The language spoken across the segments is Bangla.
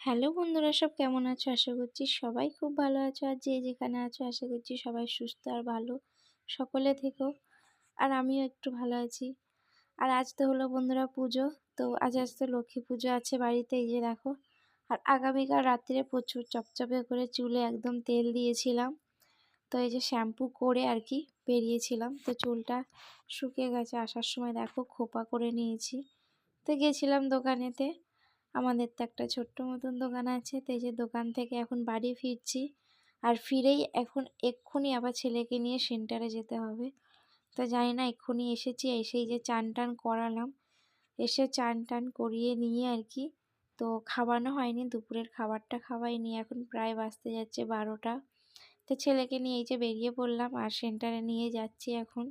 হ্যালো বন্ধুরা, সব কেমন আছো? আশা করছি সবাই খুব ভালো আছো। আর যে যেখানে আছো আশা করছি সবাই সুস্থ আর ভালো সকলে থেকো। আর আমিও একটু ভালো আছি। আর আজ তো হলো বন্ধুরা পুজো। তো আজ তো লক্ষ্মী পুজো আছে বাড়িতে, এই যে দেখো। আর আগামীকাল রাত্রে প্রচুর চপচপে করে চুলে একদম তেল দিয়েছিলাম। তো এই যে শ্যাম্পু করে আর কি বেরিয়েছিলাম। তো চুলটা শুকিয়ে গেছে, আসার সময় দেখো খোপা করে নিয়েছি। তো গেছিলাম দোকানেতে। আমাদের তো একটা ছোট্ট মতন দোকান আছে। তো এই যে দোকান থেকে এখন বাড়ি ফিরছি। আর ফিরেই এখন এক্ষুনি আবার ছেলেকে নিয়ে সেন্টারে যেতে হবে। তো জানি না, এক্ষুনি এসেছি, এসেই যে চান টান করালাম, এসে চান টান করিয়ে নিয়ে আর কি। তো খাওয়ানো হয়নি, দুপুরের খাবারটা খাওয়াইনি, এখন প্রায় বাজতে যাচ্ছে 12টা। তো ছেলেকে নিয়ে এই যে বেরিয়ে পড়লাম আর সেন্টারে নিয়ে যাচ্ছি এখন।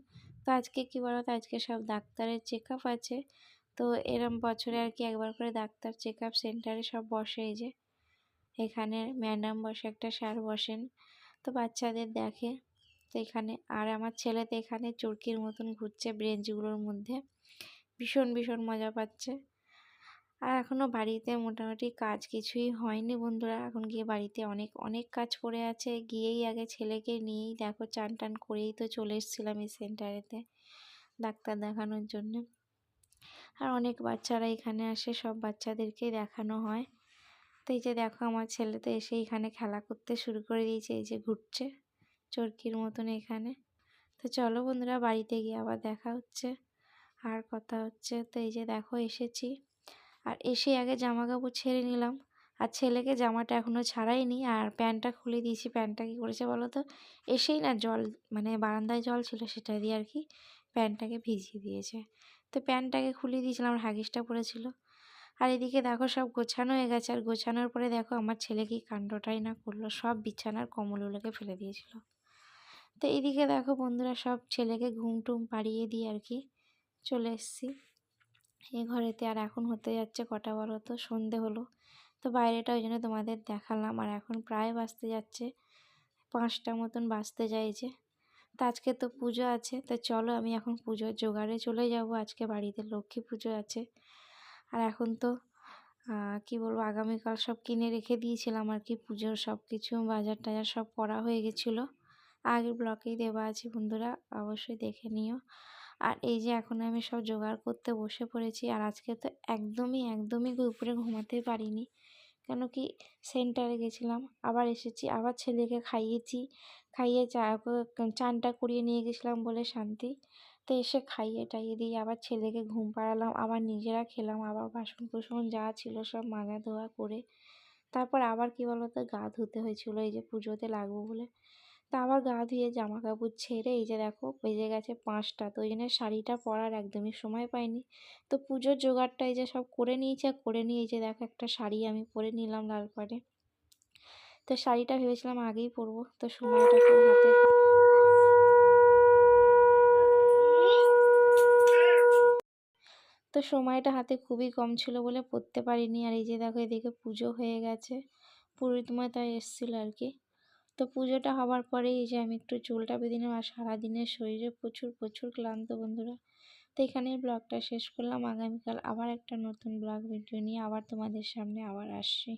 তো আজকে কী বলো তো, আজকে সব ডাক্তারের চেক আপ আছে। তো এরম বছরে আর কি একবার করে ডাক্তার চেক আপ সেন্টারে সব বসে। এই যে এখানে ম্যাডাম বসে, একটা স্যার বসেন, তো বাচ্চাদের দেখে। তো এখানে আর আমার ছেলে তো এখানে চরকির মতন ঘুরছে ব্রেঞ্চগুলোর মধ্যে, ভীষণ ভীষণ মজা পাচ্ছে। আর এখনও বাড়িতে মোটামুটি কাজ কিছুই হয়নি বন্ধুরা। এখন গিয়ে বাড়িতে অনেক অনেক কাজ পড়ে আছে। গিয়েই আগে ছেলেকে নিয়েই দেখো চান টান করেই তো চলে এসেছিলাম এই সেন্টারেতে ডাক্তার দেখানোর জন্য। আর অনেক বাচ্চারা এখানে আসে, সব বাচ্চাদেরকেই দেখানো হয়। তো এই যে দেখো আমার ছেলে তো এসে এখানে খেলা করতে শুরু করে দিয়েছে, এই যে ঘুরছে চরকির মতন এখানে। তো চলো বন্ধুরা, বাড়িতে গিয়ে আবার দেখা হচ্ছে আর কথা হচ্ছে। তো এই যে দেখো এসেছি, আর এসে আগে জামা কাপড় ছেড়ে নিলাম। আর ছেলেকে জামাটা এখনও ছাড়াইনি, আর প্যান্টটা খুলে দিয়েছি। প্যান্টটা কী করেছে বলো তো, এসেই না জল, মানে বারান্দায় জল ছিল সেটা দিয়ে আর কি প্যান্টটাকে ভিজিয়ে দিয়েছে। তো প্যান্টটাকে খুলে দিয়েছিলাম, আর হাগিসটা পড়েছিল। আর এদিকে দেখো সব গোছানো হয়ে গেছে। আর গোছানোর পরে দেখো আমার ছেলে কি কাণ্ডটাই না করলো, সব বিছানার কম্বলগুলোকে ফেলে দিয়েছিল। তো এইদিকে দেখো বন্ধুরা, সব ছেলেকে ঘুম টুম পাড়িয়ে দিয়ে আর কি চলে এসেছি এই ঘরেতে। আর এখন হতে যাচ্ছে কটা বলো তো, সন্ধে হলো। তো বাইরেটা ওই জন্য তোমাদের দেখালাম। আর এখন প্রায় বাজতে যাচ্ছে 5টা মতন বাজতে যায় যে। তো আজকে তো পুজো আছে, তো চলো আমি এখন পুজোর জোগাড়ে চলে যাব। আজকে বাড়িতে লক্ষ্মী পুজো আছে। আর এখন তো কি বলবো, আগামীকাল সব কিনে রেখে দিয়েছিলাম আর কি, পুজোর সব কিছু বাজার টাজার সব করা হয়ে গেছিলো। আগের ব্লকেই দেওয়া আছে বন্ধুরা, অবশ্যই দেখে নিও। আর এই যে এখন আমি সব জোগাড় করতে বসে পড়েছি। আর আজকে তো একদমই দুপুরে ঘুমাতেই পারিনি, কেন কি সেন্টারে গেছিলাম, আবার এসেছি, আবার ছেলেকে খাইয়েছি, খাইয়ে চানটা করিয়ে নিয়ে গেছিলাম বলে শান্তি। তো এসে খাইয়ে টাইয়ে দিয়ে আবার ছেলেকে ঘুম পাড়ালাম, আবার নিজেরা খেলাম, আবার বাসন কুসন যা ছিল সব মাজা ধোয়া করে তারপর আবার কি বলতো গা ধুতে হয়েছিল এই যে পুজোতে লাগবো বলে। তা আবার গা ধুয়ে জামা কাপড় ছেড়ে এই যে দেখো বেজে গেছে 5টা। তো ওই জন্য শাড়িটা পরার একদমই সময় পাইনি। তো পুজোর জোগাড়টা এই যে সব করে নিয়েছি, আর করে নিয়ে এই যে দেখো একটা শাড়ি আমি পরে নিলাম লাল পাড়ে। তো শাড়িটা ভেবেছিলাম আগেই পরবো, তো সময়টা খুব হাতে, তো সময়টা হাতে খুবই কম ছিল বলে পরতে পারিনি। আর এই যে দেখো এদিকে পুজো হয়ে গেছে, পুরোহিতময় তাই এসেছিলো আর কি। তো পুজোটা হওয়ার পরেই এই যে আমি একটু চুলটা বেঁধে নিলাম। আর সারাদিনের শরীরে প্রচুর প্রচুর ক্লান্ত বন্ধুরা। তো এখানেই ব্লগটা শেষ করলাম। আগামীকাল আবার একটা নতুন ব্লগ ভিডিও নিয়ে আবার তোমাদের সামনে আবার আসছি।